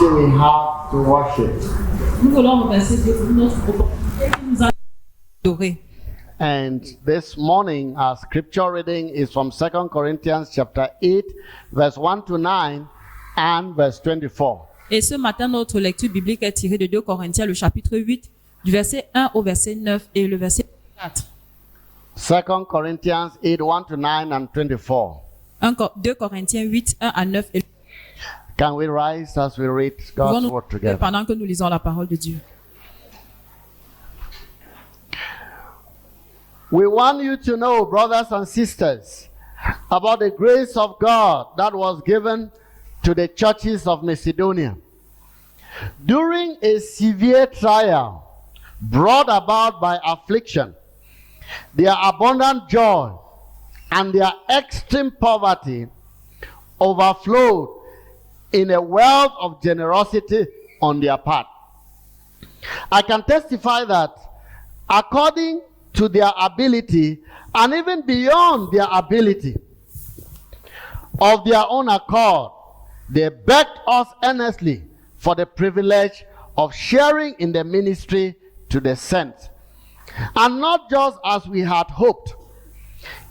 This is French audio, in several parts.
opportunity we have to worship. Nous voulons remercier Dieu pour notre opportunité qu'il nous a adoré. And this morning, our scripture reading is from 2 Corinthians chapter 8, verse 1 to 9 and verse 24. Et ce matin, notre lecture biblique est tirée de 2 Corinthiens, le chapitre 8, du verset 1 au verset 9 et le verset 4. 2 Corinthians 8, 1 to 9 and 24. 2 Corinthiens 8, 1 à 9 et Can we rise as we read God's nous word together? pendant que nous lisons la parole de Dieu. We want you to know, brothers and sisters, about the grace of God that was given to the churches of Macedonia. During a severe trial brought about by affliction, their abundant joy and their extreme poverty overflowed in a wealth of generosity on their part. I can testify that according to their ability and even beyond their ability, of their own accord, they begged us earnestly for the privilege of sharing in the ministry to the saints. And not just as we had hoped.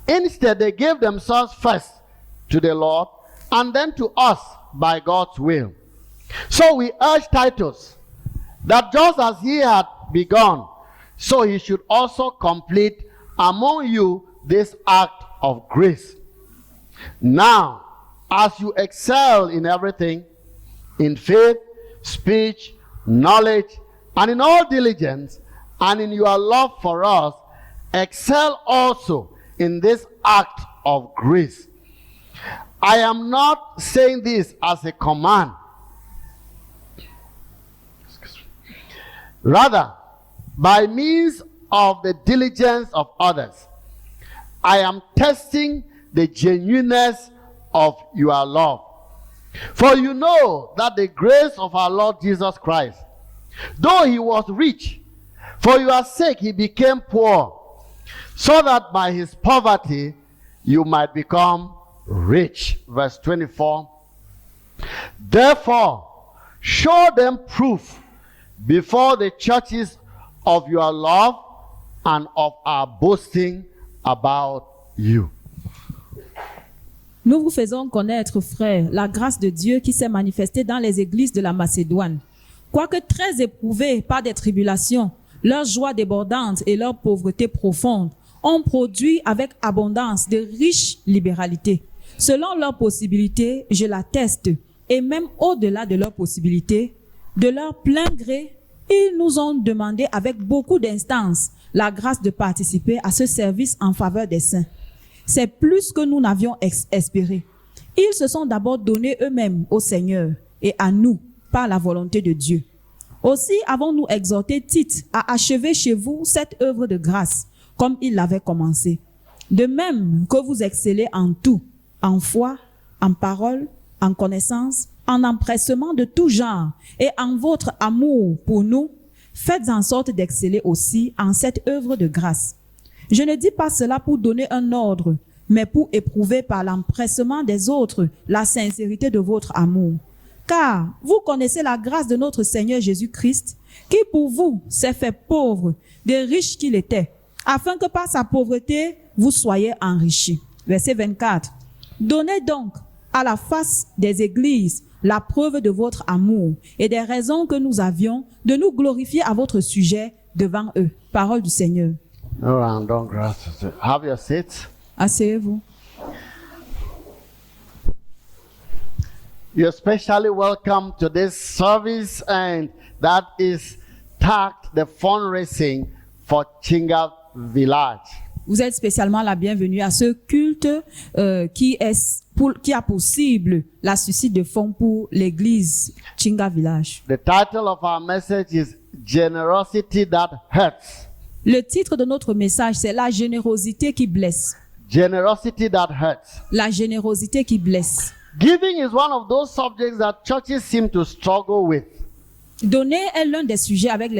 Instead, they gave themselves first to the Lord and then to us by God's will. So we urge Titus that just as he had begun, so he should also complete among you this act of grace. Now, as you excel in everything, in faith, speech, knowledge, and in all diligence, and in your love for us, excel also in this act of grace. I am not saying this as a command. Rather, by means of the diligence of others, I am testing the genuineness of your love. For you know that the grace of our Lord Jesus Christ, though he was rich, for your sake he became poor, so that by his poverty you might become rich. Verse 24. Therefore, show them proof before the churches of your love and of our boasting about you. Nous vous faisons connaître, frères, la grâce de Dieu qui s'est manifestée dans les églises de la Macédoine. Quoique très éprouvés par des tribulations, leur joie débordante et leur pauvreté profonde ont produit avec abondance de riches libéralités. Selon leurs possibilités, je l'atteste, et même au-delà de leurs possibilités, de leur plein gré, ils nous ont demandé avec beaucoup d'instance la grâce de participer à ce service en faveur des saints. C'est plus que nous n'avions espéré. Ils se sont d'abord donnés eux-mêmes au Seigneur et à nous par la volonté de Dieu. Aussi avons-nous exhorté Tite à achever chez vous cette œuvre de grâce, comme il l'avait commencé. De même que vous excellez en tout, en foi, en parole, en connaissance, en empressement de tout genre et en votre amour pour nous, faites en sorte d'exceller aussi en cette œuvre de grâce. Je ne dis pas cela pour donner un ordre, mais pour éprouver par l'empressement des autres la sincérité de votre amour. Car vous connaissez la grâce de notre Seigneur Jésus-Christ, qui pour vous s'est fait pauvre, des riches qu'il était, afin que par sa pauvreté, vous soyez enrichis. Verset 24. Donnez donc à la face des églises la preuve de votre amour et des raisons que nous avions de nous glorifier à votre sujet devant eux. Parole du Seigneur. Have your seats. Asseyez-vous. You're especially welcome to this service, and that is tagged the fundraising for Chinga Village. Vous êtes spécialement la bienvenue à ce culte qui a pour cible la suscite de fonds pour l'église Chinga Village. The title of our message is Generosity That Hurts. Le titre de notre message, c'est la générosité qui blesse. Generosity that hurts. La générosité qui blesse. Giving is one of those subjects that churches seem to struggle with. Donner est l'un des sujets avec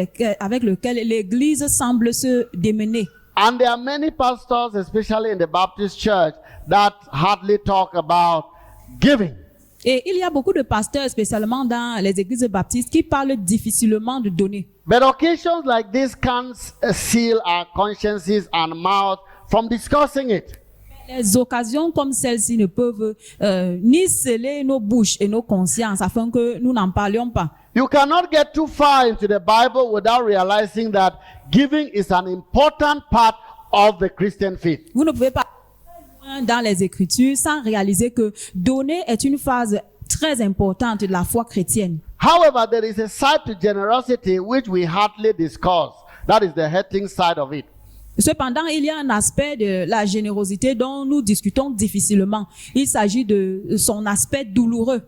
lequel l'église semble se démener. And there are many pastors, especially in the Baptist church, that hardly talk about giving. Et il y a beaucoup de pasteurs, spécialement dans les églises baptistes, qui parlent difficilement de donner. But occasions like this can't seal our consciences and mouth from discussing it. Les occasions comme celle-ci ne peuvent ni sceller nos bouches et nos consciences afin que nous n'en parlions pas. You cannot get too far into the Bible without realizing that giving is an important part of the Christian faith. Vous ne pouvez pas aller loin dans les Écritures sans réaliser que donner est une phase très importante de la foi chrétienne. However, there is a side to generosity which we hardly discuss. That is the hurting side of it. Cependant, il y a un aspect de la générosité dont nous discutons difficilement. Il s'agit de son aspect douloureux.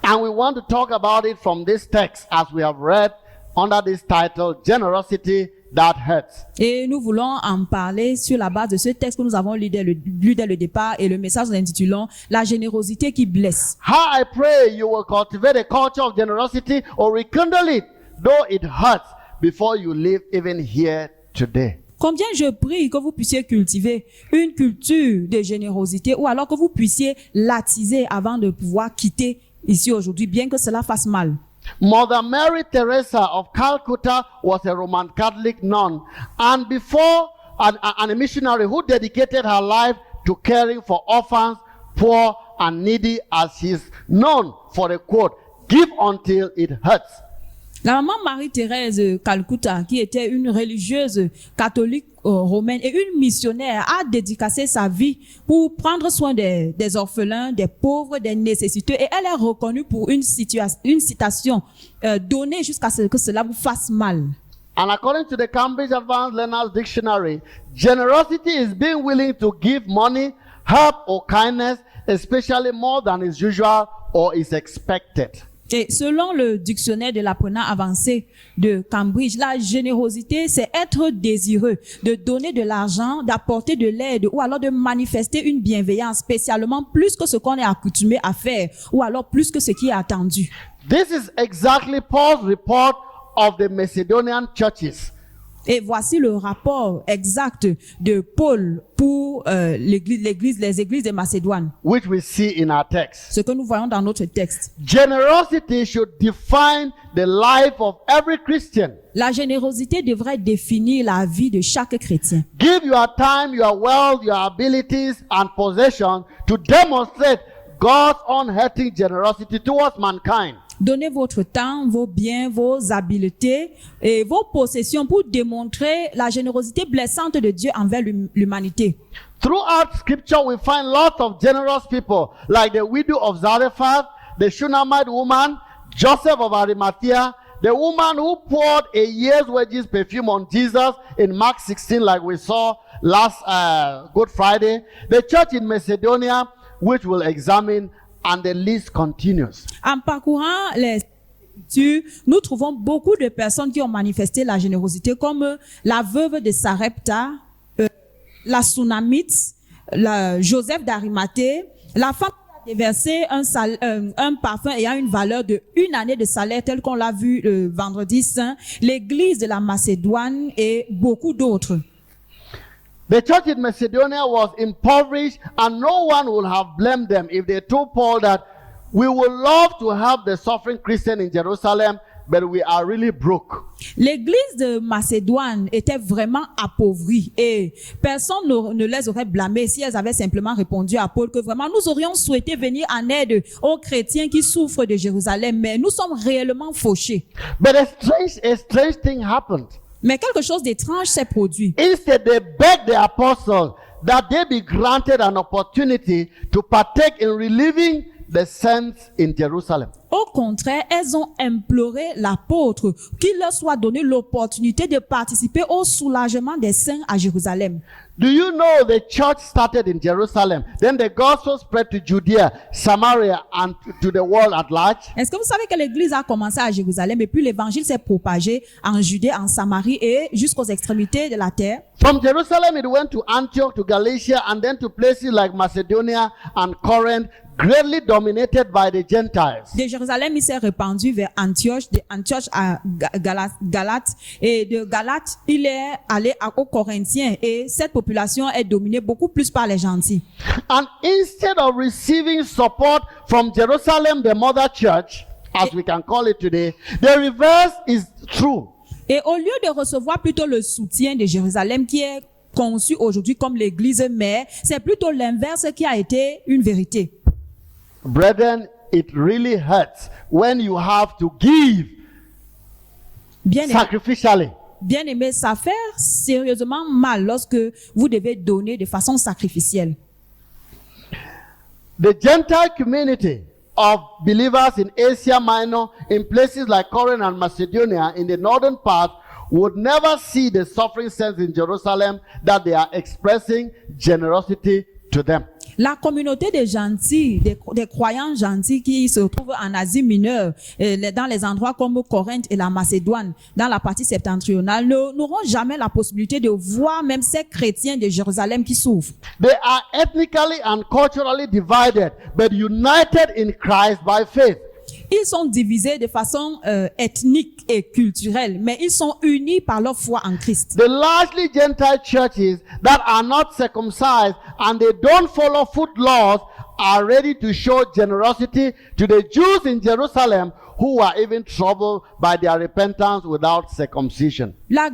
And we want to talk about it from this text as we have read under this title, Generosity That Hurts. Et nous voulons en parler sur la base de ce texte que nous avons lu dès le départ, et le message nous intitulons La générosité qui blesse. How I pray you will cultivate a culture of generosity or rekindle it, though it hurts, before you leave even here today. Combien je prie que vous puissiez cultiver une culture de générosité, ou alors que vous puissiez l'attiser avant de pouvoir quitter ici aujourd'hui, bien que cela fasse mal. Mother Mary Teresa of Calcutta was a Roman Catholic nun, and before a missionary who dedicated her life to caring for orphans, poor and needy, as she is known for a quote, "Give until it hurts." La maman Marie-Thérèse de Calcutta, qui était une religieuse catholique romaine et une missionnaire, a dédicacé sa vie pour prendre soin des orphelins, des pauvres, des nécessiteux. Et elle est reconnue pour une citation donnée jusqu'à ce que cela vous fasse mal. And according to the Cambridge Advanced Learners Dictionary, generosity is being willing to give money, help or kindness, especially more than is usual or is expected. Et selon le dictionnaire de l'apprenant avancé de Cambridge, la générosité, c'est être désireux de donner de l'argent, d'apporter de l'aide ou alors de manifester une bienveillance, spécialement plus que ce qu'on est accoutumé à faire ou alors plus que ce qui est attendu. This is exactly Paul's report of the Macedonian churches. Et voici le rapport exact de Paul pour les églises de Macédoine. Which we see in our text. Ce que nous voyons dans notre texte. Generosity should define the life of every Christian. La générosité devrait définir la vie de chaque chrétien. Give your time, your wealth, your abilities and possessions to demonstrate God's unhurting generosity towards mankind. Donnez votre temps, vos biens, vos habiletés et vos possessions pour démontrer la générosité blessante de Dieu envers l'humanité. Throughout scripture, we find lots of generous people, like the widow of Zarephath, the Shunammite woman, Joseph of Arimathea, the woman who poured a year's wages perfume on Jesus in Mark 16, like we saw last Good Friday, the church in Macedonia, which we'll examine, and the list continues. En parcourant les Écritures, nous trouvons beaucoup de personnes qui ont manifesté la générosité, comme la veuve de Sarepta, la Sunamite, Joseph d'Arimathée, la femme qui a déversé un parfum ayant une valeur de 1 année de salaire, tel qu'on l'a vu le vendredi saint, l'église de la Macédoine et beaucoup d'autres. The church in Macedonia was impoverished, and no one would have blamed them if they told Paul that we would love to have the suffering Christian in Jerusalem, but we are really broke. L'église de Macédoine était vraiment appauvrie et personne ne les aurait blâmés si elles avaient simplement répondu à Paul que vraiment nous aurions souhaité venir en aide aux chrétiens qui souffrent de Jérusalem, mais nous sommes réellement fauchés. But a strange thing happened. Mais quelque chose d'étrange s'est produit. Instead, they begged the apostles that they be granted an opportunity to partake in relieving the saints in Jerusalem. Au contraire, elles ont imploré l'apôtre qu'il leur soit donné l'opportunité de participer au soulagement des saints à Jérusalem. Do you know the church started in Jerusalem? Then the gospel spread to Judea, Samaria, and to the world at large. Est-ce que vous savez que l'église a commencé à Jérusalem et puis l'évangile s'est propagé en Judée, en Samarie et jusqu'aux extrémités de la terre? From Jerusalem, it went to Antioch, to Galatia, and then to places like Macedonia and Corinth, greatly dominated by the Gentiles. De Jérusalem, il s'est répandu vers Antioche, de Antioche à Galate, et de Galate, il est allé aux Corinthiens, et cette population est dominée beaucoup plus par les gentils. And instead of receiving support from Jerusalem, the mother church, as we can call it today, the reverse is true. Et au lieu de recevoir plutôt le soutien de Jérusalem, qui est conçu aujourd'hui comme l'église mère, c'est plutôt l'inverse qui a été une vérité. Brethren, it really hurts when you have to give sacrificially. Bien aimé, ça fait sérieusement mal lorsque vous devez donner de façon sacrificielle. The Gentile community of believers in Asia Minor, in places like Corinth and Macedonia, in the northern part, would never see the suffering sense in Jerusalem that they are expressing generosity to them. La communauté des gentils, des croyants gentils qui se trouvent en Asie mineure, dans les endroits comme Corinthe et la Macédoine, dans la partie septentrionale, n'auront jamais la possibilité de voir même ces chrétiens de Jérusalem qui souffrent. They are ethnically and culturally divided, but united in Christ by faith. Ils sont divisés de façon ethnique et culturelle, mais ils sont unis par leur foi en Christ. The largely Gentile churches that are not circumcised and they don't follow food laws are ready to show generosity to the Jews in Jerusalem who are even troubled by their repentance without circumcision. La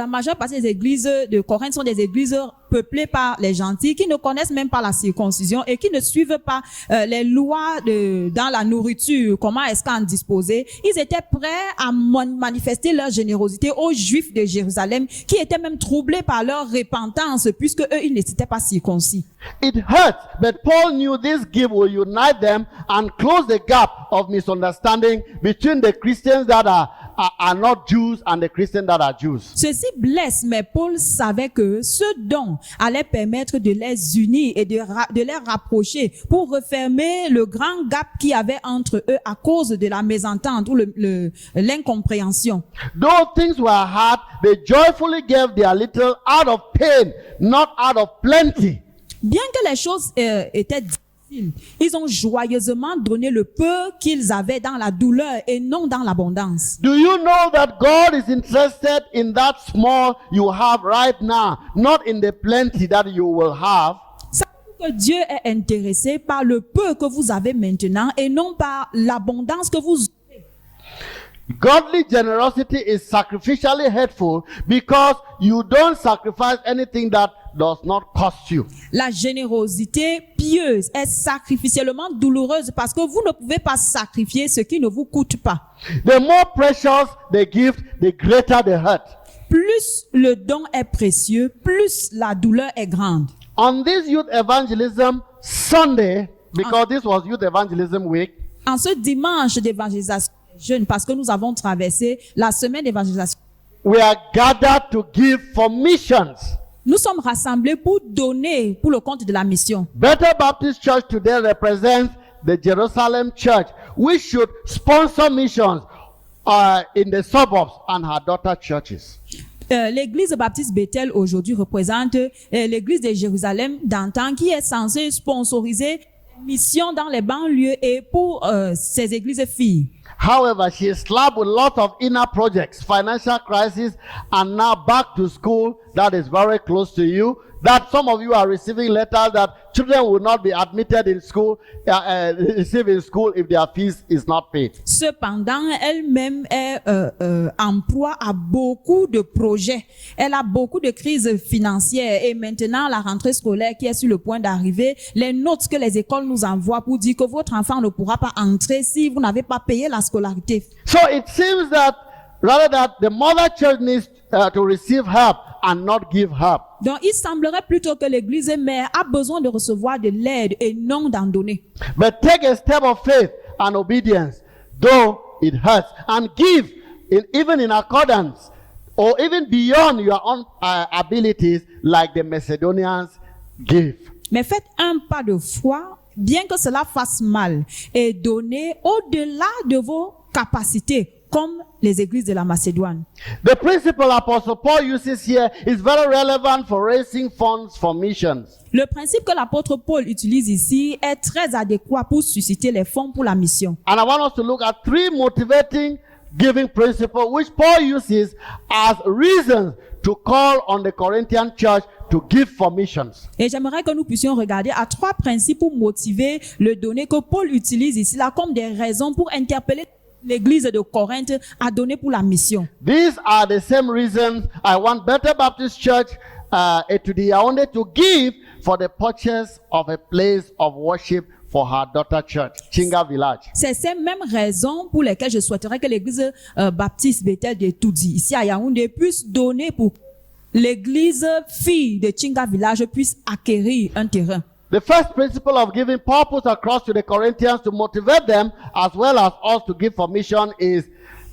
majeure partie des églises de Corinthe sont des églises peuplées par les gentils qui ne connaissent même pas la circoncision et qui ne suivent pas les lois dans la nourriture, comment est-ce qu'en disposer. Ils étaient prêts à manifester leur générosité aux Juifs de Jérusalem qui étaient même troublés par leur repentance puisque eux, ils n'étaient pas circoncis. It hurts, but Paul knew this gift will unite them and close the gap of misunderstanding between the Christians that are not Jews and the Christians that are Jews. Ceci blesse, mais Paul savait que ce don allait permettre de les unir et de les rapprocher pour refermer le grand gap qu'il y avait entre eux à cause de la mésentente ou l'incompréhension. Though things were hard, they joyfully gave their little out of pain, not out of plenty. Bien que les choses étaient difficiles, ils ont joyeusement donné le peu qu'ils avaient dans la douleur et non dans l'abondance. Do you know that God is interested in that small you have right now, not in the plenty that you will have? Savez-vous que Dieu est intéressé par le peu que vous avez maintenant et non par l'abondance que vous avez? Godly generosity is sacrificially helpful because you don't sacrifice anything that does not cost you. La générosité pieuse est sacrificiellement douloureuse parce que vous ne pouvez pas sacrifier ce qui ne vous coûte pas. The more precious the gift, the greater the hurt. Plus le don est précieux, plus la douleur est grande. On this Youth Evangelism Sunday, because this was Youth Evangelism Week, En ce dimanche d'évangélisation des jeunes, parce que nous avons traversé la semaine d'évangélisation, we are gathered to give for missions. nous sommes rassemblés pour donner pour le compte de la mission. Bethel Baptist Church today represents the Jerusalem Church, which should sponsor missions in the suburbs and her daughter churches. L'église baptiste Bethel aujourd'hui représente l'église de Jérusalem d'antan qui est censée sponsoriser les missions dans les banlieues et pour ses églises filles. However, she is slapped with lots of inner projects, financial crisis, and now back to school that is very close to you. That some of you are receiving letters that children will not be admitted in school, receive in school if their fees is not paid. Cependant, elle-même est emploi à beaucoup de projets. Elle a beaucoup de crises financières et maintenant la rentrée scolaire qui est sur le point d'arriver, les notes que les écoles nous envoient pour dire que votre enfant ne pourra pas entrer si vous n'avez pas payé la scolarité. So it seems that rather that the mother church needs to receive help and not give help. Donc, il semblerait plutôt que l'église mère a besoin de recevoir de l'aide et non d'en donner. But take a step of faith and obedience, though it hurts, and give even in accordance or even beyond your own abilities, like the Macedonians gave. Mais faites un pas de foi, bien que cela fasse mal, et donnez au-delà de vos capacités, comme les églises de la Macédoine. The principle Apostle Paul uses here is very relevant for raising funds for missions. Le principe que l'apôtre Paul utilise ici est très adéquat pour susciter les fonds pour la mission. And I want us to look at three motivating giving principles which Paul uses as reasons to call on the Corinthian church to give for missions. Et j'aimerais que nous puissions regarder à trois principes pour motiver le donner que Paul utilise ici là comme des raisons pour interpeller l'église de Corinthe à donner pour la mission. These are the same reasons I want Bethel Baptist Church to the Yaoundé to give for the purchase of a place of worship for her daughter church, Chinga Village. C'est ces mêmes raisons pour lesquelles je souhaiterais que l'église baptiste Bethel de Toudi, ici à Yaoundé, puisse donner pour l'église fille de Chinga Village puisse acquérir un terrain. The first principle of giving Paul puts across to the Corinthians to motivate them as well as us to give for mission is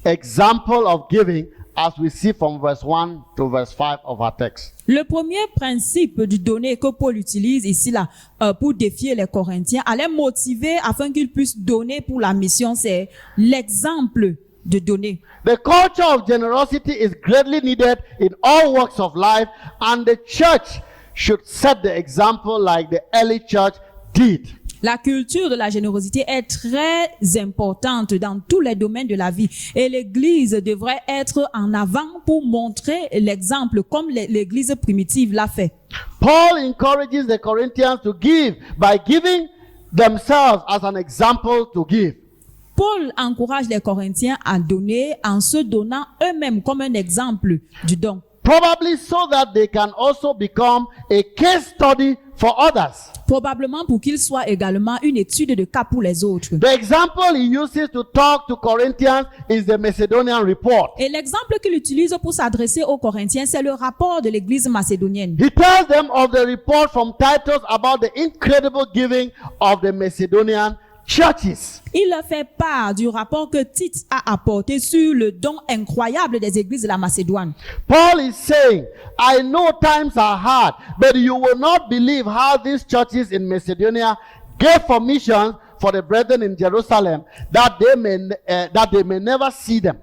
example of giving as we see from verse 1 to verse 5 of our text. Le premier principe du donner que Paul utilise ici là pour défier les Corinthiens, à les motiver afin qu'ils puissent donner pour la mission, c'est l'exemple de donner. The culture of generosity is greatly needed in all walks of life, and the church should set the example like the early church did. La culture de la générosité est très importante dans tous les domaines de la vie et l'Église devrait être en avant pour montrer l'exemple comme l'Église primitive l'a fait. Paul encourages the Corinthians to give by giving themselves as an example to give. Paul encourage les Corinthiens à donner en se donnant eux-mêmes comme un exemple du don. Probably so that they can also become a case study for others. Probablement pour qu'il soit également une étude de cas pour les autres. The example he uses to talk to Corinthians is the Macedonian report. Et l'exemple qu'il utilise pour s'adresser aux Corinthiens, c'est le rapport de l'église macédonienne. He tells them of the report from Titus about the incredible giving of the Macedonian churches. Il leur fait part du rapport que Tite a apporté sur le don incroyable des églises de la Macédoine. Paul is saying, I know times are hard, but you will not believe how these churches in Macedonia gave for missions for the brethren in Jerusalem, that they may never see them.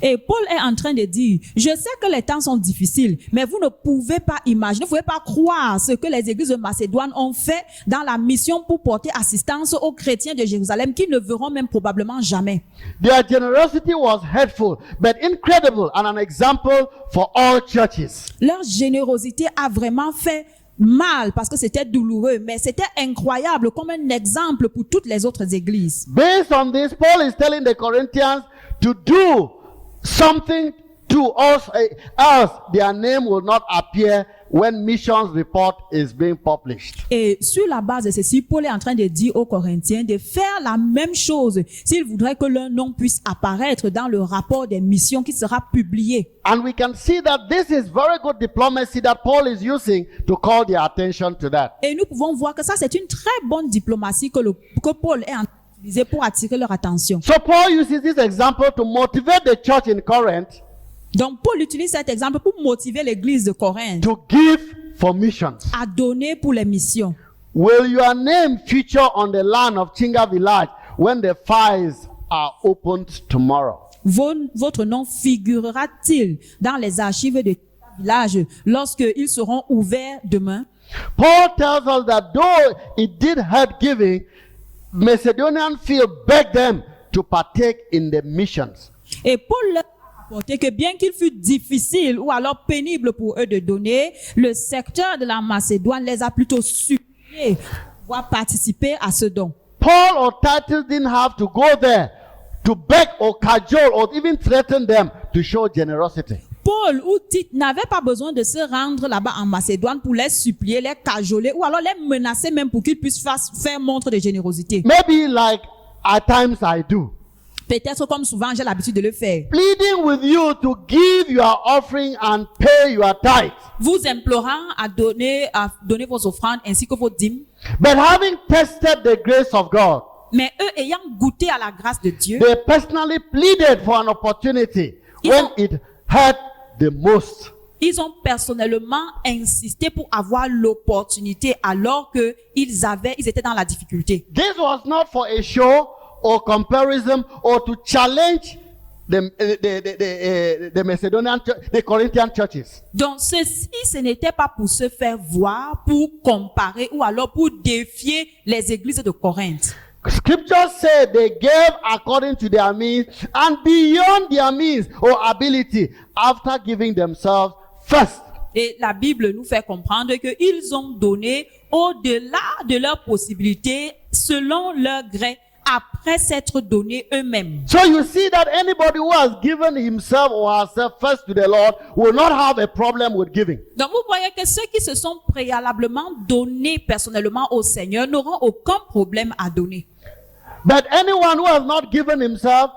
Et Paul est en train de dire, je sais que les temps sont difficiles, mais vous ne pouvez pas imaginer, vous ne pouvez pas croire ce que les églises de Macédoine ont fait dans la mission pour porter assistance aux chrétiens de Jérusalem qui ne verront même probablement jamais. Their generosity was hurtful, but incredible and an example for all churches. Leur générosité a vraiment fait mal parce que c'était douloureux, mais c'était incroyable comme un exemple pour toutes les autres églises. Based on this, Paul is telling the Corinthians to do something to us, else their name will not appear when missions report is being published. Et sur la base de ceci, Paul est en train de dire aux Corinthiens de faire la même chose s'ils voudraient que leur nom puisse apparaître dans le rapport des missions qui sera publié. And we can see that this is very good diplomacy that Paul is using to call their attention to that. Et nous pouvons voir que ça, c'est une très bonne diplomatie que Paul est en train d'utiliser pour attirer leur attention. So Paul uses this example to motivate the church in Corinth Donc, Paul utilise cet exemple pour motiver l'église de Corinthe to give for missions. à donner pour les missions. Will your name feature on the land of Chinga Village when the files are opened tomorrow? Votre nom figurera-t-il dans les archives de village lorsqu'ils seront ouverts demain? Paul tells us that though it did hurt giving, Macedonian field begged them to partake in the missions. Et Paul leur a rapporté que bien qu'il fût difficile ou alors pénible pour eux de donner, le secteur de la Macédoine les a plutôt suppliés de pouvoir participer à ce don. Paul or Titus didn't have to go there to beg or cajole or even threaten them to show generosity. Paul ou Tite n'avaient pas besoin de se rendre là-bas en Macédoine pour les supplier, les cajoler ou alors les menacer même pour qu'ils puissent faire montre de générosité. Maybe like at times I do. Peut-être comme souvent j'ai l'habitude de le faire. Pleading with you to give your offering and pay your tithe. Vous implorant à donner vos offrandes ainsi que vos dîmes. But having tested the grace of God, Mais eux ayant goûté à la grâce de Dieu, they personally pleaded for an opportunity when it hurt the most. ils ont personnellement insisté pour avoir l'opportunité alors que ils étaient dans la difficulté. This was not for a show or comparison or to challenge the Macedonian, the Corinthian churches. Donc ceci, ce n'était pas pour se faire voir, pour comparer ou alors pour défier les églises de Corinthe. Scriptures say they gave according to their means and beyond their means or ability after giving themselves first. Et la Bible nous fait comprendre qu'ils ont donné au-delà de leurs possibilités, selon leur gré, après s'être donné eux-mêmes. So you see that anybody who has given himself or herself first to the Lord will not have a problem with giving. Donc vous voyez que ceux qui se sont préalablement donnés personnellement au Seigneur n'auront aucun problème à donner. But anyone who has not given himself,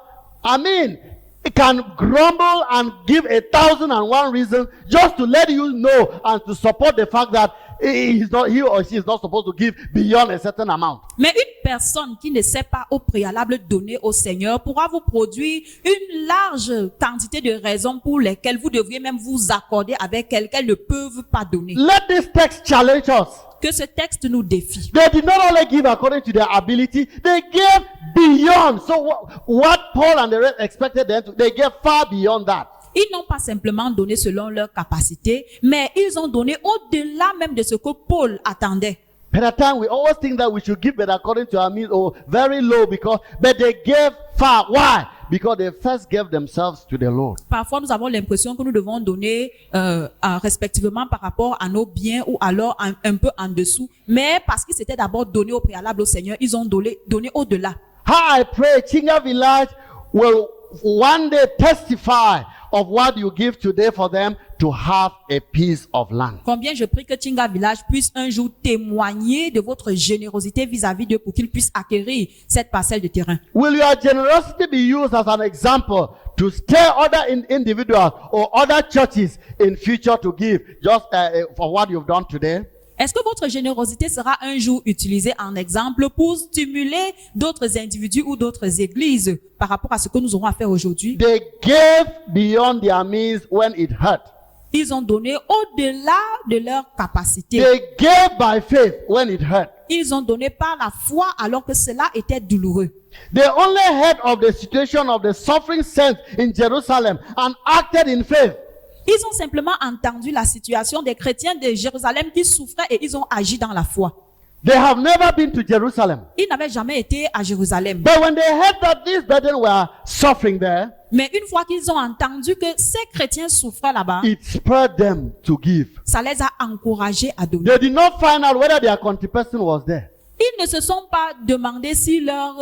he can grumble and give 1,001 reasons just to let you know and to support the fact that he or she is not supposed to give beyond a certain amount. Mais une personne qui ne sait pas au préalable donner au Seigneur pourra vous produire une large quantité de raisons pour lesquelles vous devriez même vous accorder avec elles qu'elles ne peuvent pas donner. Let this text challenge us. Que ce texte nous défie. They did not only give according to their ability, they gave beyond. So what Paul and the rest expected them to, they gave far beyond that. Ils n'ont pas simplement donné selon leur capacité, mais ils ont donné au-delà même de ce que Paul attendait. At a time, we always think that we should give, but according to our means, or very low, but they gave far. Why? Because they first gave themselves to the Lord. Parfois, nous avons l'impression que nous devons donner respectivement par rapport à nos biens ou alors un peu en dessous. Mais parce qu'ils s'étaient d'abord donné au préalable au Seigneur, ils ont donné au-delà. I pray Chinga Village will one day testify of what you give today for them to have a piece of land. Combien je prie que Chinga Village puisse un jour témoigner de votre générosité vis-à-vis d'eux pour qu'ils puissent acquérir cette parcelle de terrain. Will your generosity be used as an example to scare other individuals or other churches in future to give just for what you've done today? Est-ce que votre générosité sera un jour utilisée en exemple pour stimuler d'autres individus ou d'autres églises par rapport à ce que nous aurons à faire aujourd'hui? They gave beyond their means when it hurt. Ils ont donné au-delà de leur capacité. They gave by faith when it hurt. Ils ont donné par la foi alors que cela était douloureux. They only heard of the situation of the suffering saints in Jerusalem and acted in faith. Ils ont simplement entendu la situation des chrétiens de Jérusalem qui souffraient et ils ont agi dans la foi. They have never been to Jerusalem. Ils n'avaient jamais été à Jérusalem. But when they heard that these brethren were suffering there, Mais une fois qu'ils ont entendu que ces chrétiens souffraient là-bas, it spurred them to give. ça les a encouragés à donner. They did not find out whether their country person was there. Ils ne se sont pas demandé si leurs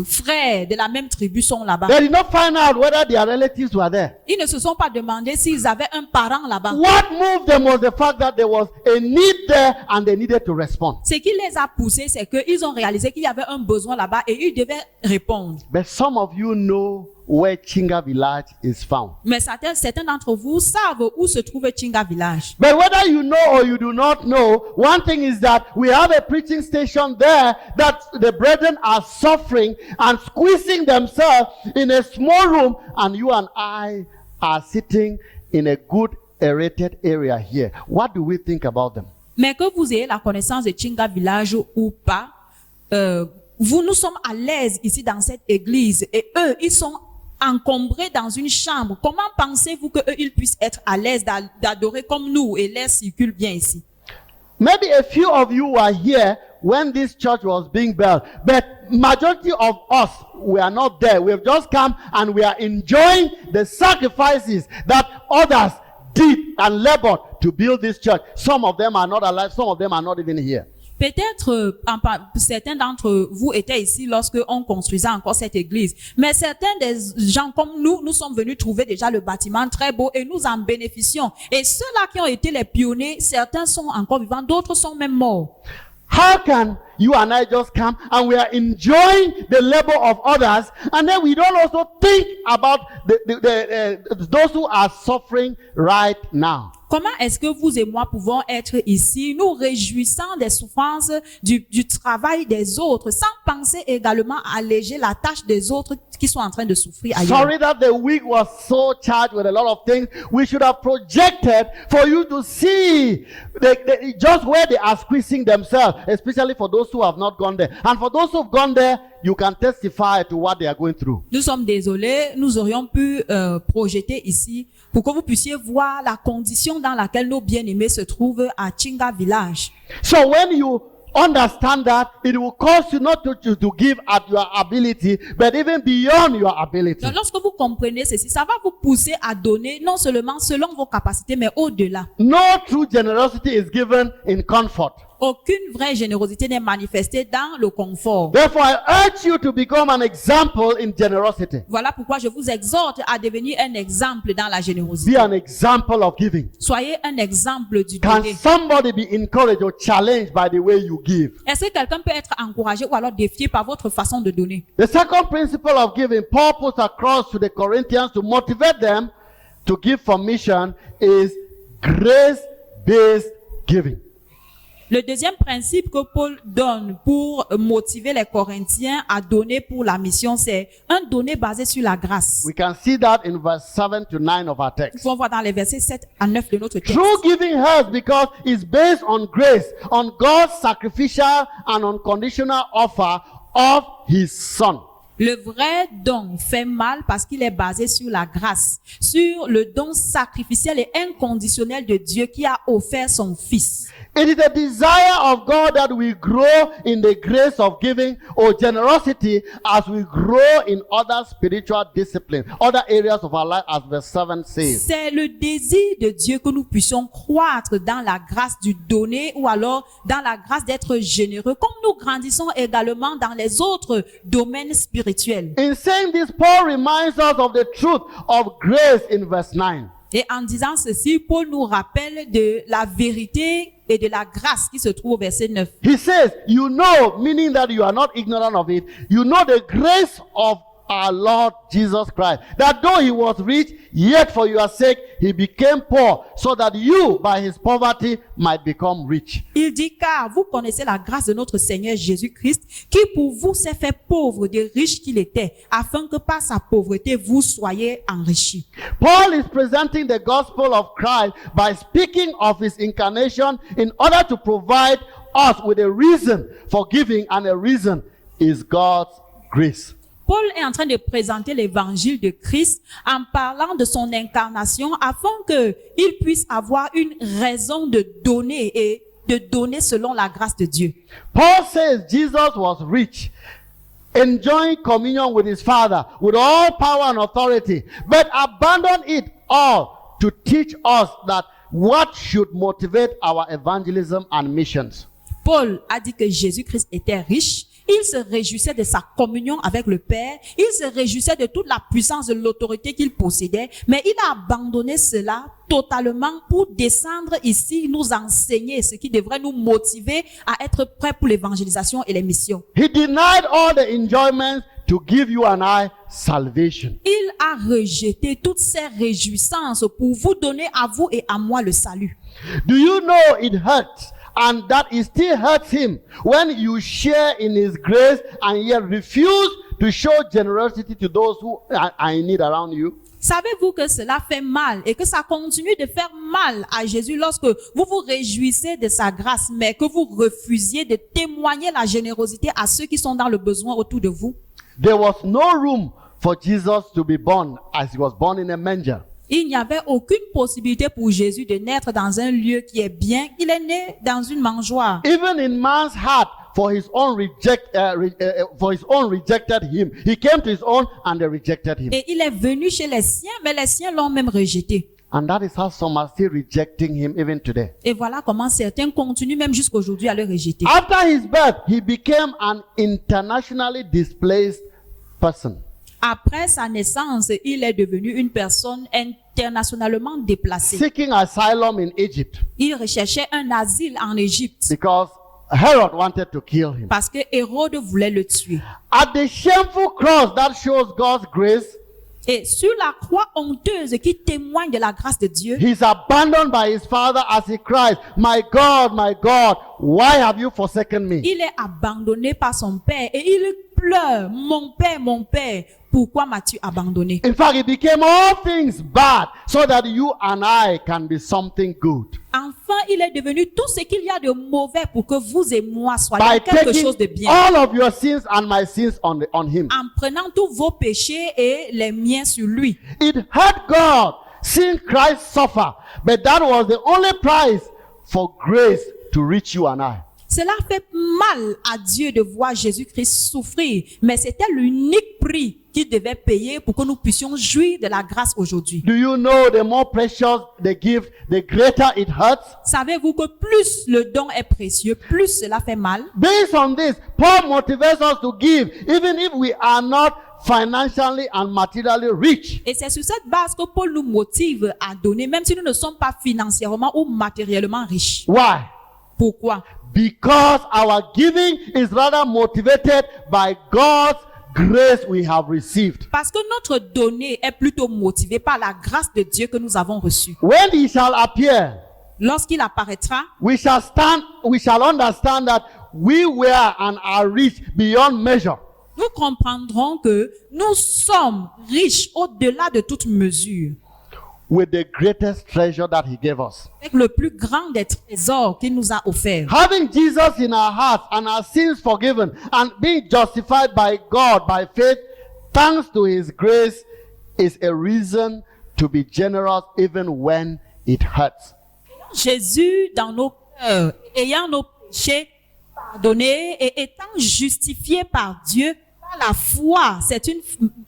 frères de la même tribu sont là-bas. They did not find out whether their relatives were there. Ils ne se sont pas demandé s'ils avaient un parent là-bas. What moved them was the fact that there was a need there and they needed to respond. Ce qui les a poussés, c'est qu'ils ont réalisé qu'il y avait un besoin là-bas et ils devaient répondre. But some of you know where Chinga Village is found. Mais certains d'entre vous savent où se trouve Chinga Village. But whether you know or you do not know, one thing is that we have a preaching station there that the brethren are suffering and squeezing themselves in a small room, and you and I are sitting in a good aerated area here. What do we think about them? Mais que vous ayez la connaissance de Chinga Village ou pas, nous sommes à l'aise ici dans cette église et eux, ils sont encombrés dans une chambre. Comment pensez-vous qu'eux, ils puissent être à l'aise d'adorer comme nous et l'air circule bien ici? Maybe a few of you were here when this church was being built, but majority of us, we are not there. We have just come and we are enjoying the sacrifices that others did and labored to build this church. Some of them are not alive, some of them are not even here. Peut-être certains d'entre vous étaient ici lorsque on construisait encore cette église. Mais certains des gens comme nous sommes venus trouver déjà le bâtiment très beau et nous en bénéficions. Et ceux-là qui ont été les pionniers, certains sont encore vivants, d'autres sont même morts. How can you and I just come and we are enjoying the labor of others and then we don't also think about those who are suffering right now? Comment est-ce que vous et moi pouvons être ici, nous réjouissant des souffrances du travail des autres, sans penser également à alléger la tâche des autres qui sont en train de souffrir ailleurs? Sorry that the week was so charged with a lot of things. We should have projected for you to see just where they are squeezing themselves, especially for those who have not gone there. And for those who have gone there, you can testify to what they are going through. Nous sommes désolés, nous aurions pu projeter ici pour que vous puissiez voir la condition dans laquelle nos bien-aimés se trouvent à Chinga Village. So when you understand that, it will cause you not to give at your ability, but even beyond your ability. Donc, lorsque vous comprenez ceci, ça va vous pousser à donner non seulement selon vos capacités, mais au-delà. No true generosity is given in comfort. Aucune vraie générosité n'est manifestée dans le confort. Therefore, I urge you to become an example in generosity. Voilà pourquoi je vous exhorte à devenir un exemple dans la générosité. Be an example of giving. Soyez un exemple du Can donner. somebody be encouraged or challenged by the way you give? Est-ce que quelqu'un peut être encouragé ou alors défié par votre façon de donner? The second principle of giving, Paul puts across to the Corinthians to motivate them to give for mission, is grace-based giving. Le deuxième principe que Paul donne pour motiver les Corinthiens à donner pour la mission, c'est un donner basé sur la grâce. We can see that in verse 7 to 9 of our Nous text. pouvons voir dans les versets 7 à 9 de notre texte. True giving helps because it's based on grace, on God's sacrificial and unconditional offer of His Son. Le vrai don fait mal parce qu'il est basé sur la grâce, sur le don sacrificiel et inconditionnel de Dieu qui a offert son Fils. It is the desire of God that we grow in the grace of giving or generosity as we grow in other spiritual disciplines, other areas of our life, as verse 7 says. C'est le désir de Dieu que nous puissions croître dans la grâce du donner ou alors dans la grâce d'être généreux, comme nous grandissons également dans les autres domaines spirituels. In saying this, Paul reminds us of the truth of grace in verse 9. Et en disant ceci, Paul nous rappelle de la vérité et de la grâce qui se trouve au verset 9. He says, you know, meaning that you are not ignorant of it, you know the grace of our Lord Jesus Christ, that though he was rich, yet for your sake he became poor, so that you by his poverty might become rich. Il dit, car vous connaissez la grâce de notre Seigneur Jésus-Christ, qui pour vous s'est fait pauvre de riche qu'il était, afin que par sa pauvreté vous soyez enrichis. Paul is presenting the gospel of Christ by speaking of his incarnation in order to provide us with a reason for giving, and a reason is God's grace. Paul est en train de présenter l'évangile de Christ en parlant de son incarnation afin qu'il puisse avoir une raison de donner et de donner selon la grâce de Dieu. Paul says Jesus was rich, enjoying communion with his Father, with all power and authority, but abandoned it all to teach us that what should motivate our evangelism and missions. Paul a dit que Jésus-Christ était riche. Il se réjouissait de sa communion avec le Père. Il se réjouissait de toute la puissance de l'autorité qu'il possédait. Mais il a abandonné cela totalement pour descendre ici, nous enseigner ce qui devrait nous motiver à être prêts pour l'évangélisation et les missions. He denied all the enjoyments to give you and I salvation. Il a rejeté toutes ces réjouissances pour vous donner à vous et à moi le salut. Do you know it hurts? And that it still hurts him when you share in his grace and yet refuse to show generosity to those who are in need around you. Savez-vous que cela fait mal et que ça continue de faire mal à Jésus lorsque vous vous réjouissez de sa grâce, mais que vous refusiez de témoigner la générosité à ceux qui sont dans le besoin autour de vous? There was no room for Jesus to be born as he was born in a manger. Il n'y avait aucune possibilité pour Jésus de naître dans un lieu qui est bien. Il est né dans une mangeoire. Even in man's heart, for his own rejected him. He came to his own and they rejected him. Et il est venu chez les siens, mais les siens l'ont même rejeté. And that is how some are still rejecting him even today. Et voilà comment certains continuent même jusqu'aujourd'hui à le rejeter. After his birth, he became an internationally displaced person. Après sa naissance, il est devenu une personne internationalement déplacée. Seeking asylum in Egypt Il recherchait un asile en Égypte because Herod wanted to kill him. parce que Hérode voulait le tuer. At the shameful cross that shows God's grace, Et sur la croix honteuse qui témoigne de la grâce de Dieu, he's abandoned by his father as he cries, my God, why have you forsaken me? il est abandonné par son père et il pleure, mon père, pourquoi m'as-tu abandonné? In fact, it became all things bad so that you and I can be something good. Enfin, il est devenu tout ce qu'il y a de mauvais pour que vous et moi soyons By quelque taking chose de bien. all of your sins and my sins on him. En prenant tous vos péchés et les miens sur lui. It hurt God seeing Christ suffer, but that was the only price for grace to reach you and I. Cela fait mal à Dieu de voir Jésus-Christ souffrir, mais c'était l'unique prix qu'il devait payer pour que nous puissions jouir de la grâce aujourd'hui. Do you know the more precious the gift, the greater it hurts? Savez-vous que plus le don est précieux, plus cela fait mal? Based on this, Paul motivates us to give, even if we are not financially and materially rich. Et c'est sur cette base que Paul nous motive à donner, même si nous ne sommes pas financièrement ou matériellement riches. Why? Pourquoi? Because our giving is rather motivated by God's grace we have received. Parce que notre donner est plutôt motivé par la grâce de Dieu que nous avons reçue. When he shall appear, Lorsqu'il apparaîtra, we shall understand that we were and are rich beyond measure. nous comprendrons que nous sommes riches au-delà de toute mesure, With the greatest treasure that he gave us. avec le plus grand des trésors qu'il nous a offert. Having Jesus in our hearts and our sins forgiven and being justified by God by faith, thanks to his grace, is a reason to be generous even when it hurts. Jésus dans nos cœurs, ayant nos péchés pardonnés et étant justifié par Dieu par la foi, c'est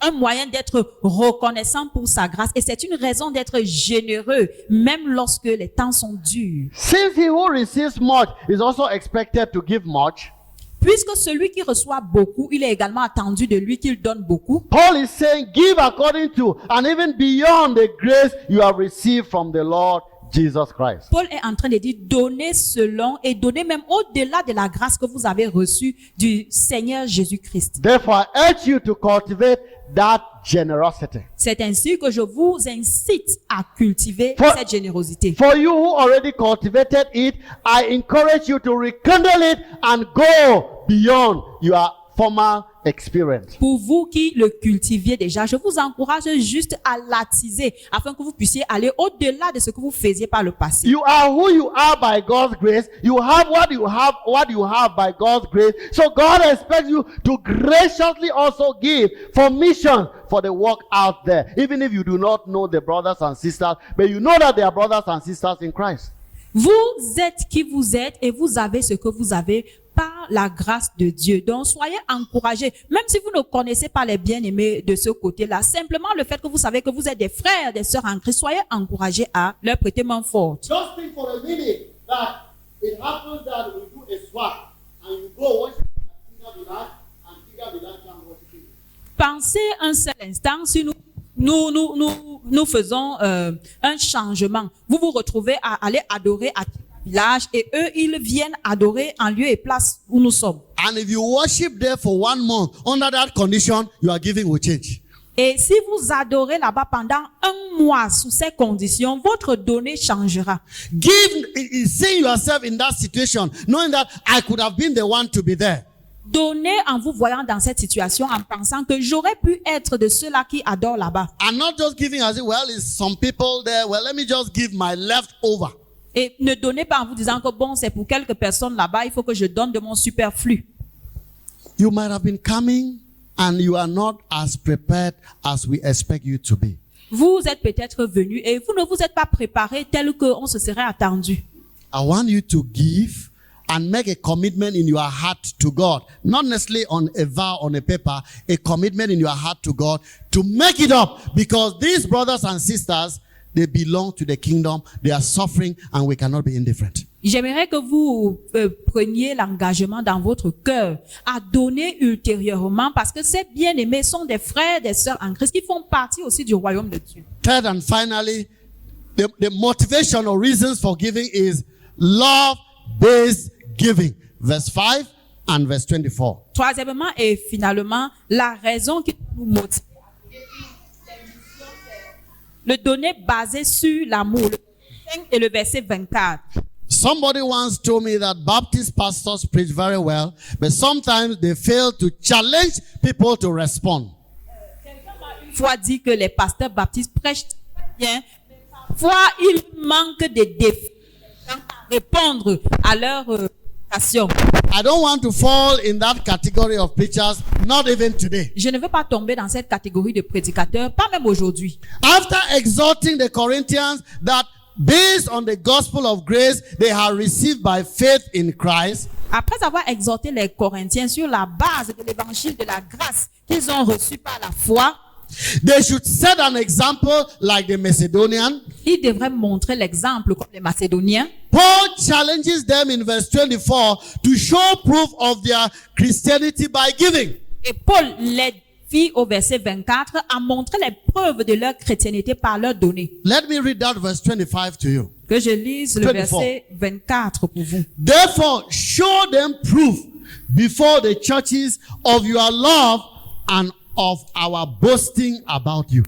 un moyen d'être reconnaissant pour sa grâce et c'est une raison d'être généreux même lorsque les temps sont durs. Since he who receives much is also expected to give much, Puisque celui qui reçoit beaucoup, il est également attendu de lui qu'il donne beaucoup. Paul is saying, give according to and even beyond the grace you have received from the Lord Jesus Christ. Paul est en train de dire donnez selon et donnez même au-delà de la grâce que vous avez reçue du Seigneur Jésus-Christ. Therefore, I urge you to cultivate that generosity. C'est ainsi que je vous incite à cultiver cette générosité. For you who already cultivated it, I encourage you to rekindle it and go beyond your former experience. Pour vous qui le cultiviez déjà, je vous encourage juste à l'attiser afin que vous puissiez aller au-delà de ce que vous faisiez par le passé. You are who you are by God's grace. You have what you have by God's grace. So God expects you to graciously also give for mission for the work out there. Even if you do not know the brothers and sisters, but you know that they are brothers and sisters in Christ. Vous êtes qui vous êtes et vous avez ce que vous avez par la grâce de Dieu. Donc, soyez encouragés. Même si vous ne connaissez pas les bien-aimés de ce côté-là, simplement le fait que vous savez que vous êtes des frères, des sœurs en Christ, soyez encouragés à leur prêter main forte. Just think for a minute that it happens that we do a swap and you go worship and Tigger Bilal can worship you. Pensez un seul instant si nous faisons un changement. Vous vous retrouvez à aller adorer à village et eux, ils viennent adorer en lieu et place où nous sommes. And if you worship there for 1 month, under that condition, your giving will change. Et si vous adorez là-bas pendant 1 mois sous ces conditions, votre donnée changera. See yourself in that situation, knowing that I could have been the one to be there. Donnez en vous voyant dans cette situation, en pensant que j'aurais pu être de ceux-là qui adorent là-bas. And not just giving as if, well, there's some people there, well, let me just give my leftover. Et ne donnez pas en vous disant que bon, c'est pour quelques personnes là-bas, il faut que je donne de mon superflu. You might have been coming and you are not as prepared as we expect you to be. Vous êtes peut-être venu et vous ne vous êtes pas préparé tel qu'on se serait attendu. I want you to give and make a commitment in your heart to God. Not necessarily on a vow on a paper, a commitment in your heart to God to make it up, because these brothers and sisters, they belong to the kingdom. They are suffering and we cannot be indifferent. J'aimerais que vous preniez l'engagement dans votre cœur à donner ultérieurement, parce que ces bien-aimés sont des frères, des sœurs en Christ qui font partie aussi du royaume de Dieu. Third and finally, the motivation or reasons for giving is love-based giving. Verse 5 and verse 24. Troisièmement et finalement, la raison qui nous motive. Le donner basé sur l'amour. Le 5 et le verset 24. Somebody once told me that Baptist pastors preach very well, but sometimes they fail to challenge people to respond. Quelqu'un m'a une fois dit que les pasteurs baptistes prêchent très bien, mais parfois il manque de défis à répondre à leur prédication. I don't want to fall in that category of preachers, not even today. Je ne veux pas tomber dans cette catégorie de prédicateurs, pas même aujourd'hui. After exhorting the Corinthians that based on the gospel of grace they have received by faith in Christ, Après avoir exhorté les Corinthiens sur la base de l'évangile de la grâce qu'ils ont reçu par la foi, they should set an example like the Macedonian. ils devraient montrer l'exemple comme les Macédoniens. Paul challenges them in verse 24 to show proof of their Christianity by giving. Et Paul les défie au verset 24 à montrer les preuves de leur chrétienté par leur donner. Let me read that verse 25 to you. Que je lise le 24. verset 24 pour vous. Therefore, show them proof before the churches of your love and of our boasting about you.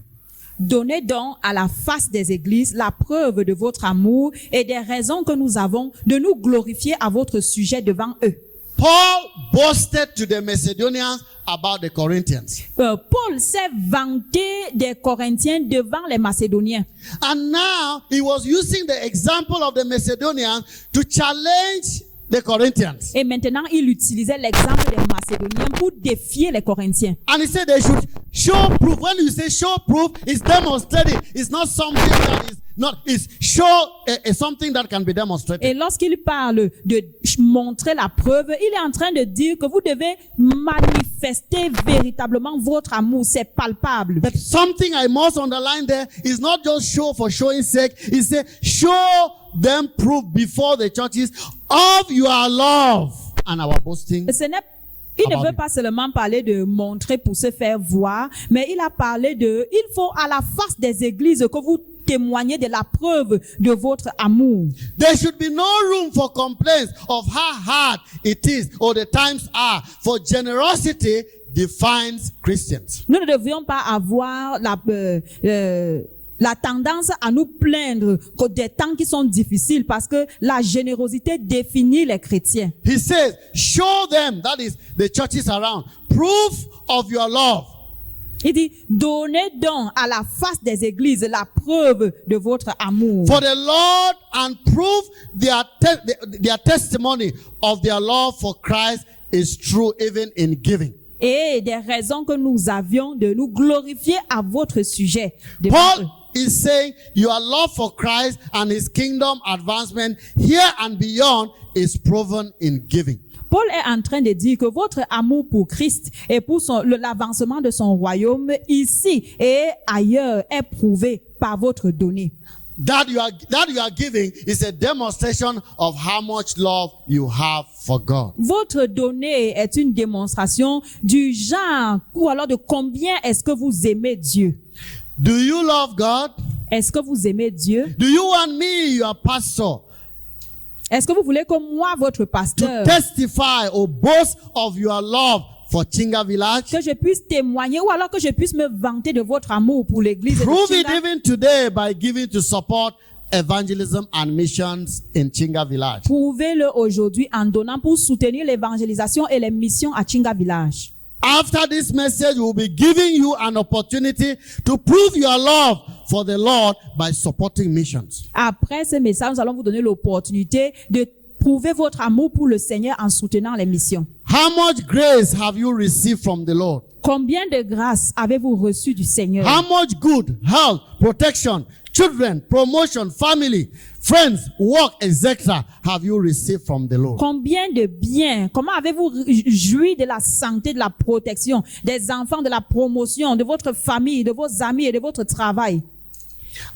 Donnez donc à la face des églises la preuve de votre amour et des raisons que nous avons de nous glorifier à votre sujet devant eux. Paul boasted to the Macedonians about the Corinthians. Paul s'est vanté des Corinthiens devant les Macédoniens. And now he was using the example of the Macedonians to challenge the Corinthians. Et maintenant, il utilisait l'exemple des Macédoniens pour défier les Corinthiens. And he said they should show proof. When you say show proof, it's demonstrated. It's not something that is not, it's show something that can be demonstrated. Et lorsqu'il parle de montrer la preuve, il est en train de dire que vous devez manifester véritablement votre amour. C'est palpable. But something I must underline there is not just show for showing sake. It's say show them proof before the churches of your love and our boasting. Il ne veut pas seulement parler de montrer pour se faire voir, mais il a parlé de, il faut à la face des églises que vous témoignez de la preuve de votre amour. There should be no room for complaints of how hard it is or the times are, for generosity defines Christians. Nous ne devions pas avoir la tendance à nous plaindre des temps qui sont difficiles parce que la générosité définit les chrétiens. He says, show them, that is the churches around, proof of your love. Il dit, donnez donc à la face des églises la preuve de votre amour. For the Lord and prove their testimony of their love for Christ is true even in giving. Et des raisons que nous avions de nous glorifier à votre sujet. Paul is saying your love for Christ and his kingdom advancement here and beyond is proven in giving. Paul est en train de dire que votre amour pour Christ et pour l'avancement de son royaume ici et ailleurs est prouvé par votre donnée. That you are giving is a demonstration of how much love you have for God. Votre donnée est une démonstration du genre ou alors de combien est-ce que vous aimez Dieu. Do you love God? Est-ce que vous aimez Dieu? Do you want me, your pastor, est-ce que vous voulez que moi, votre pasteur, to testify or boast of your love for Chinga Village? que je puisse témoigner ou alors que je puisse me vanter de votre amour pour l'église de Prove it Chinga? even today by giving to support evangelism and missions in Chinga Village. Prouvez-le aujourd'hui en donnant pour soutenir l'évangélisation et les missions à Chinga Village. After this message, we will be giving you an opportunity to prove your love for the Lord by supporting missions. Après ce message, nous allons vous donner l'opportunité de prouver votre amour pour le Seigneur en soutenant les missions. How much grace have you received from the Lord? Combien de grâce avez-vous reçu du Seigneur? How much good, health, protection, children, promotion, family, friends, work, etc. have you received from the Lord? Combien de biens? Comment avez-vous joui de la santé, de la protection, des enfants, de la promotion, de votre famille, de vos amis et de votre travail?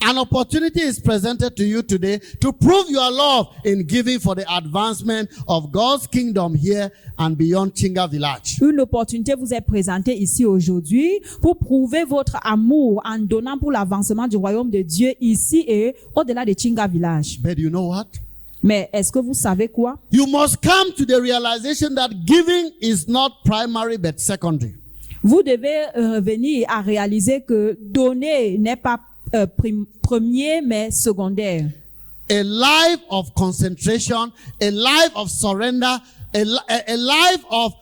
An opportunity is presented to you today to prove your love in giving for the advancement of God's kingdom here and beyond Chinga Village. Une opportunité vous est présentée ici aujourd'hui pour prouver votre amour en donnant pour l'avancement du royaume de Dieu ici et au-delà de Chinga Village. But you know what? Mais est-ce que vous savez quoi? You must come to the realization that giving is not primary but secondary. Vous devez revenir à réaliser que donner n'est pas premier mais secondaire. a life of concentration, a life of surrender, a life of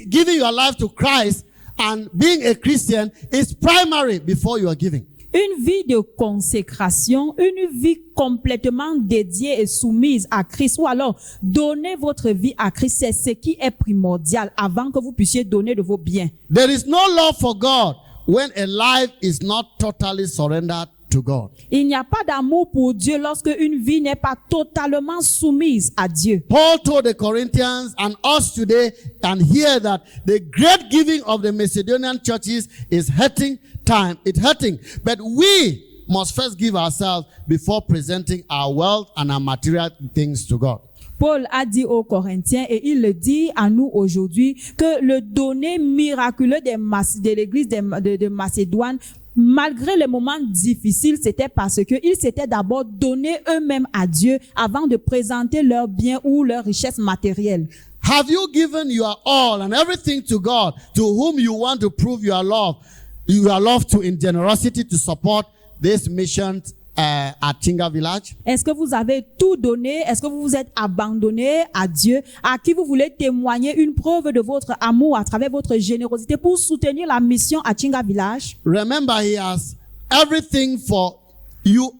giving your life to Christ and being a Christian is primary before you are giving. Une vie de consécration, une vie complètement dédiée et soumise à Christ, ou alors donner votre vie à Christ, c'est ce qui est primordial avant que vous puissiez donner de vos biens. There is no love for God when a life is not totally surrendered to God. Il n'y a pas d'amour pour Dieu lorsque une vie n'est pas totalement soumise à Dieu. Paul told the Corinthians and us today and hear that the great giving of the Macedonian churches is hurting time. It's hurting. But we must first give ourselves before presenting our wealth and our material things to God. Paul a dit aux Corinthiens et il le dit à nous aujourd'hui que le donner miraculeux de l'église de Macédoine, malgré les moments difficiles, c'était parce que ils s'étaient d'abord donné eux-mêmes à Dieu avant de présenter leurs biens ou leurs richesses matérielles. Have you given your all and everything to God, to whom you want to prove your love to in generosity to support this mission at Chinga Village? Est-ce que vous avez tout donné? Est-ce que vous vous êtes abandonné à Dieu, à qui vous voulez témoigner une preuve de votre amour à travers votre générosité pour soutenir la mission à Chinga Village? Remember, he has everything for you.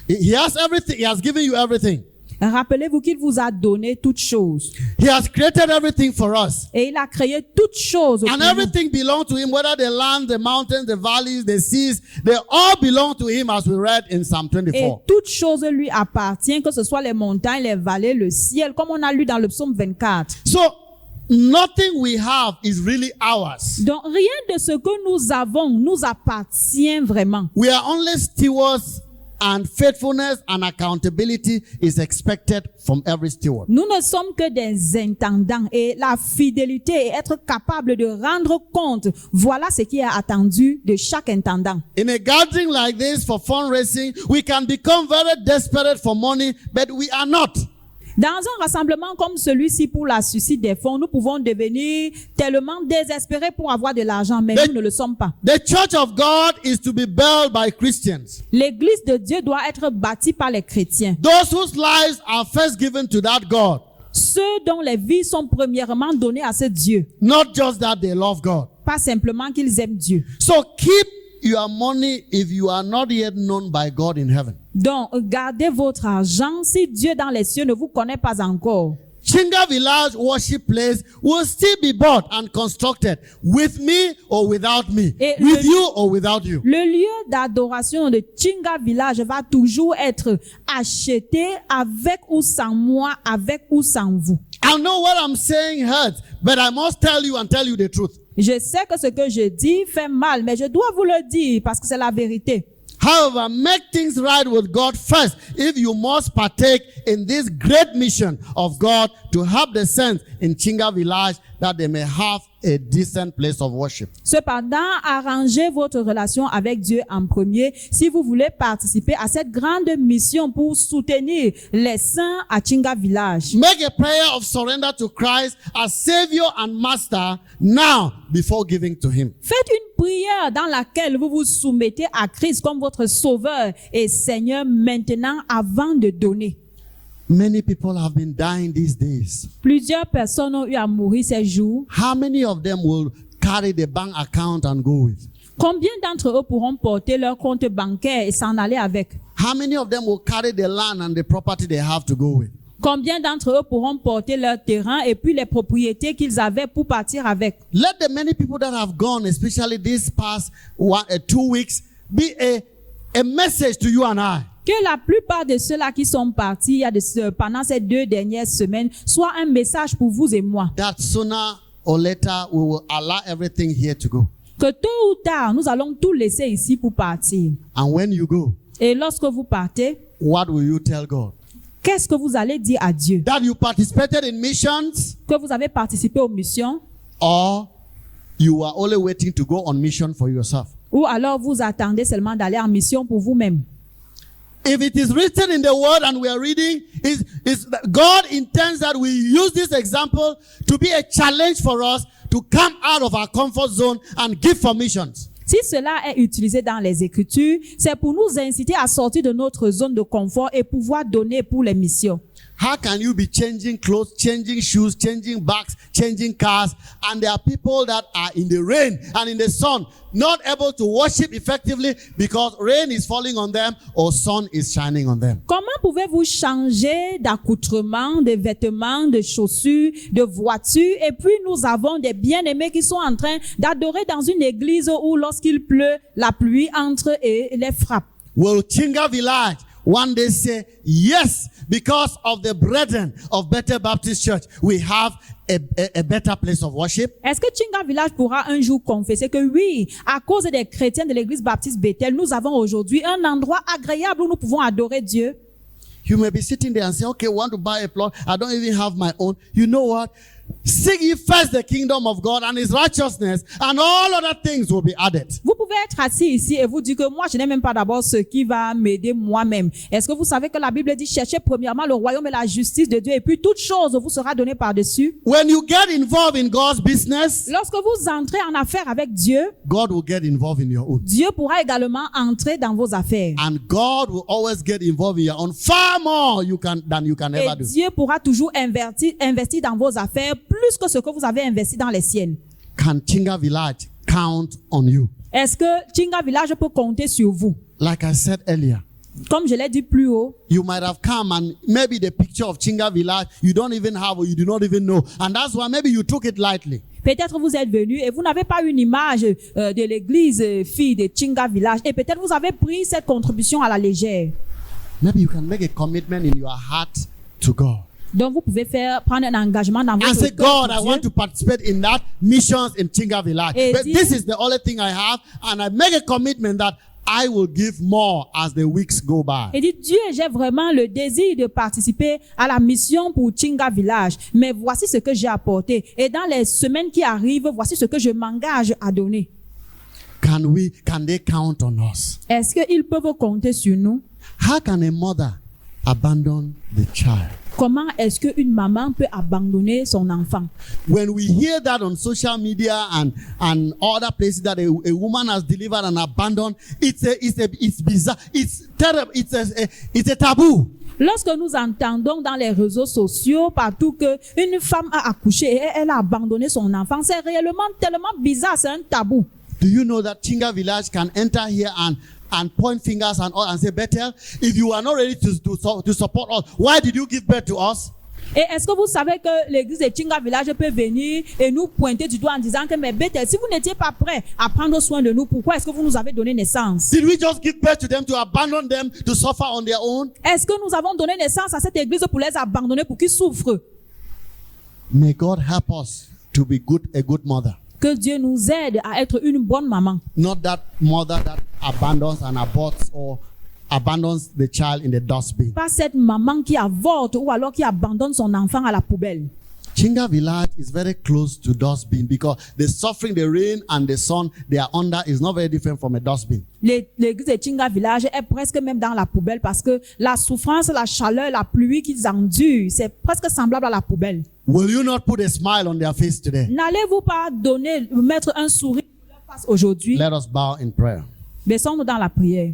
He has everything. He has given you everything. Rappelez-vous qu'il vous a donné toutes choses. He has created everything for us. Et il a créé toutes choses. And everything belongs to him, whether the land, the mountains, the valleys, the seas, they all belong to him, as we read in Psalm Et 24. toutes choses lui appartiennent, que ce soit les montagnes, les vallées, le ciel, comme on a lu dans le psaume 24. So, nothing we have is really ours. Donc, rien de ce que nous avons nous appartient vraiment. We are only stewards, and faithfulness and accountability is expected from every steward. Nous ne sommes que des intendants et la fidélité et être capable de rendre compte, voilà ce qui est attendu de chaque intendant. In a gathering like this for fundraising, we can become very desperate for money, but we are not. Dans un rassemblement comme celui-ci pour la suscite des fonds, nous pouvons devenir tellement désespérés pour avoir de l'argent, mais nous ne le sommes pas. The church of God is to be built by Christians. L'église de Dieu doit être bâtie par les chrétiens. Those whose lives are first given to that God. Ceux dont les vies sont premièrement données à ce Dieu. Not just that they love God. Pas simplement qu'ils aiment Dieu. So keep your money if you are not yet known by God in heaven. Donc, gardez votre argent si Dieu dans les cieux ne vous connaît pas encore. Chinga Village worship place will still be bought and constructed with me or without me, Et with you or without you. Le lieu d'adoration de Chinga Village va toujours être acheté avec ou sans moi, avec ou sans vous. I know what I'm saying hurts, but I must tell you and tell you the truth. Je sais que ce que je dis fait mal, mais je dois vous le dire parce que c'est la vérité. However, make things right with God first if you must partake in this great mission of God to help the saints in Chinga Village that they may have a decent place of worship. Cependant, arrangez votre relation avec Dieu en premier si vous voulez participer à cette grande mission pour soutenir les saints à Chinga Village. Make a prayer of surrender to Christ as Savior and Master now before giving to Him. Faites une prière dans laquelle vous vous soumettez à Christ comme votre Sauveur et Seigneur maintenant avant de donner. Many people have been dying these days. Plusieurs personnes ont eu à mourir ces jours. How many of them will carry the bank account and go with? Combien d'entre eux pourront porter leur compte bancaire et s'en aller avec? How many of them will carry the land and the property they have to go with? Combien d'entre eux pourront porter leur terrain et puis les propriétés qu'ils avaient pour partir avec? Let the many people that have gone, especially this past 2 weeks, be a message to you and I. Que la plupart de ceux-là qui sont partis pendant ces 2 dernières semaines soit un message pour vous et moi. That sooner or later we will allow everything here to go. Que tôt ou tard, nous allons tout laisser ici pour partir. And when you go, Et lorsque vous partez, what will you tell God? qu'est-ce que vous allez dire à Dieu? That you participated in missions, Que vous avez participé aux missions? or you are only waiting to go on mission for yourself? Ou alors vous attendez seulement d'aller en mission pour vous-même? If it is written in the word and we are reading, God intends that we use this example to be a challenge for us to come out of our comfort zone and give for missions. Si cela est utilisé dans les Écritures, c'est pour nous inciter à sortir de notre zone de confort et pouvoir donner pour les missions. How can you be changing clothes, changing shoes, changing bags, changing cars, and there are people that are in the rain and in the sun, not able to worship effectively because rain is falling on them or sun is shining on them? Comment pouvez-vous changer d'accoutrement, de vêtements, de chaussures, de voitures, et puis nous avons des bien-aimés qui sont en train d'adorer dans une église où lorsqu'il pleut, la pluie entre et les frappe. Will Chinga Village one day say, yes, because of the brethren of Bethel Baptist Church, we have a better place of worship? Est-ce que Chinga Village pourra un jour confesser que oui, à cause des chrétiens de l'église baptiste Bethel, nous avons aujourd'hui un endroit agréable où nous pouvons adorer Dieu? You may be sitting there and say, okay, I want to buy a plot. I don't even have my own. You know what? Seek ye first the kingdom of God and his righteousness, and all other things will be added. Vous pouvez être assis ici et vous dire que moi, je n'ai même pas d'abord ce qui va m'aider moi-même. Est-ce que vous savez que la Bible dit cherchez premièrement le royaume et la justice de Dieu et puis toute chose vous sera donnée par-dessus? When you get involved in God's business, Lorsque vous entrez en affaire avec Dieu, God will get involved in your own. Dieu pourra également entrer dans vos affaires. And God will always get involved in your own far more than you can Et ever do. Dieu pourra toujours investir dans vos affaires plus que ce que vous avez investi dans les siennes. Can Chinga Village count on you? Est-ce que Chinga Village peut compter sur vous? Like I said earlier, Comme je l'ai dit plus haut, you might have come and maybe the picture of Chinga Village you don't even have or you do not even know. And that's why maybe you took it lightly. peut-être vous êtes venu et vous n'avez pas une image de l'église fille de Chinga Village et peut-être vous avez pris cette contribution à la légère. Maybe you can make a commitment in your heart to God. Donc vous pouvez prendre un engagement dans And votre say, cœur God, I pour want Dieu. to participate in that missions in Chinga Village. Et But dire- this is the only thing I have, and I make a commitment that I will give more as the weeks go by. Et dit, Dieu, j'ai vraiment le désir de participer à la mission pour Chinga Village. Mais voici ce que j'ai apporté. Et dans les semaines qui arrivent, voici ce que je m'engage à donner. Can they count on us? Est-ce qu'ils peuvent compter sur nous? How can a mother abandon the child? Comment est-ce qu'une maman peut abandonner son enfant? When we hear that on social media and other places that a woman has delivered and abandoned, it's bizarre, it's terrible, it's a taboo. Lorsque nous entendons dans les réseaux sociaux partout que une femme a accouché et elle a abandonné son enfant, c'est réellement tellement bizarre, c'est un tabou. Do you know that Chinga Village can enter here and point fingers and say, Bethel, if you are not ready to support us, why did you give birth to us? Et est-ce que vous savez que l'église de Chinga Village peut venir et nous pointer du doigt en disant que mais Bethel, si vous n'étiez pas prêts à prendre soin de nous, pourquoi est-ce que vous nous avez donné naissance? Did we just give birth to them to abandon them to suffer on their own? Est-ce que nous avons donné naissance à cette église pour les abandonner, pour qu'ils souffrent? May God help us to be a good mother. Que Dieu nous aide à être une bonne maman. Not that mother that abandons and aborts or abandons the child in the dustbin. Pas cette maman qui avorte ou alors qui abandonne son enfant à la poubelle. Chinga Village is very close to dustbin because the suffering, the rain and the sun they are under is not very different from a dustbin. L'église de Chinga Village est presque même dans la poubelle parce que la souffrance, la chaleur, la pluie qu'ils endurent, c'est presque semblable à la poubelle. Will you not put a smile on their face today? N'allez-vous pas mettre un sourire sur leur face aujourd'hui? Let us bow in prayer. Baissons-nous dans la prière.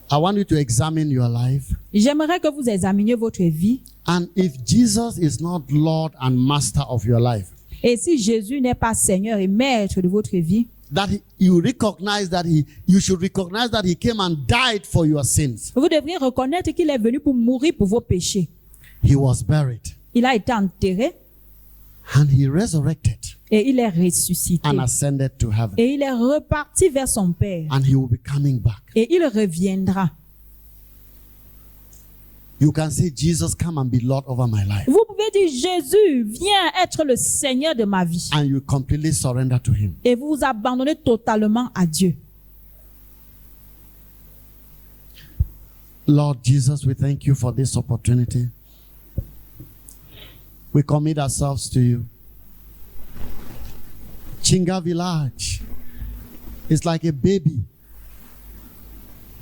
I want you to examine your life. J'aimerais que vous examiniez votre vie. And if Jesus is not Lord and Master of your life, Et si Jésus n'est pas Seigneur et Maître de votre vie, that you recognize that you should recognize that he came and died for your sins. vous devriez reconnaître qu'il est venu pour mourir pour vos péchés. He was buried Il a été enterré and he resurrected et il est ressuscité. and ascended to heaven. Et il est reparti vers son Père. And he will be coming back. Et il reviendra. You can say, Jesus, come and be Lord over my life. Vous pouvez dire, Jésus, viens être le Seigneur de ma vie. And you completely surrender to him. Et vous vous abandonnez totalement à Dieu. Lord Jesus, we thank you for this opportunity. We commit ourselves to you. Chinga Village is like a baby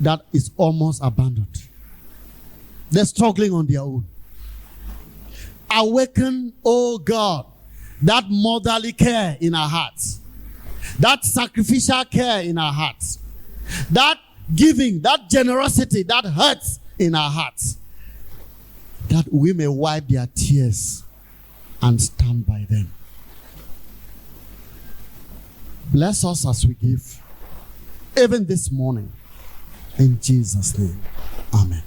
that is almost abandoned. They're struggling on their own. Awaken, oh God, that motherly care in our hearts, that sacrificial care in our hearts, that giving, that generosity, that hurts in our hearts, that we may wipe their tears and stand by them. Bless us as we give, even this morning. In Jesus' name, amen.